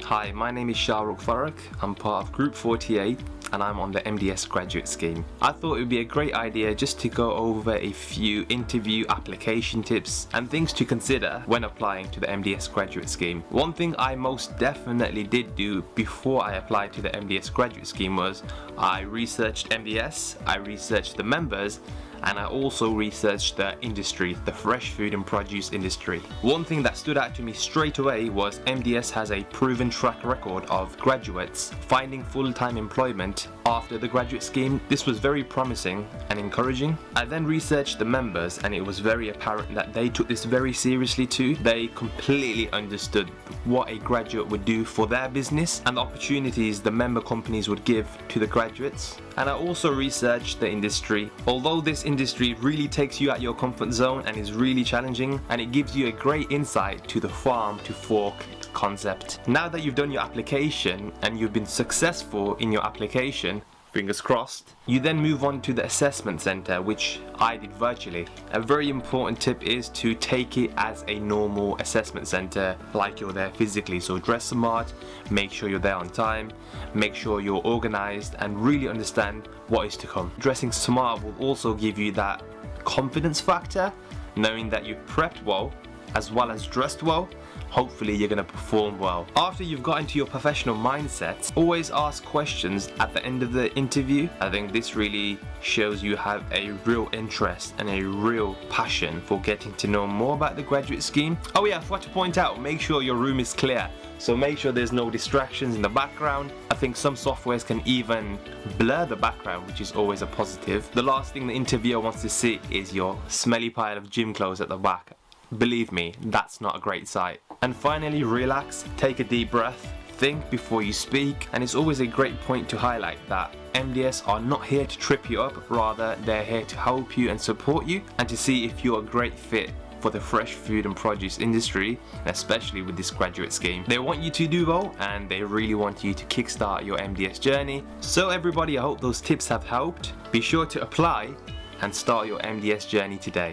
Hi, my name is Shahrukh Farooq. I'm part of Group 48 and I'm on the MDS graduate scheme. I thought it would be a great idea just to go over a few interview application tips and things to consider when applying to the MDS graduate scheme. One thing I most definitely did do before I applied to the MDS graduate scheme was I researched MDS, I researched the members, and I also researched the industry, the fresh food and produce industry. One thing that stood out to me straight away was MDS has a proven track record of graduates finding full-time employment after the graduate scheme. This was very promising and encouraging. I then researched the members and it was very apparent that they took this very seriously too. They completely understood what a graduate would do for their business and the opportunities the member companies would give to the graduates. And I also researched the industry. Although this industry really takes you out your comfort zone and is really challenging, and it gives you a great insight to the farm to fork concept. Now that you've done your application and you've been successful in your application, fingers crossed, you then move on to the assessment center, which I did virtually. A very important tip is to take it as a normal assessment center, like you're there physically. So dress smart, make sure you're there on time, make sure you're organized and really understand what is to come. Dressing smart will also give you that confidence factor, knowing that you've prepped well as well as dressed well. Hopefully you're going to perform well. After you've got into your professional mindset, always ask questions at the end of the interview. I think this really shows you have a real interest and a real passion for getting to know more about the graduate scheme. Oh yeah, I forgot to point out, make sure your room is clear. So make sure there's no distractions in the background. I think some softwares can even blur the background, which is always a positive. The last thing the interviewer wants to see is your smelly pile of gym clothes at the back. Believe me, that's not a great sight. And finally, relax, take a deep breath, think before you speak, and it's always a great point to highlight that MDS are not here to trip you up, rather they're here to help you and support you and to see if you're a great fit for the fresh food and produce industry, especially with this graduate scheme. They want you to do well and they really want you to kickstart your MDS journey. So everybody, I hope those tips have helped. Be sure to apply and start your MDS journey today.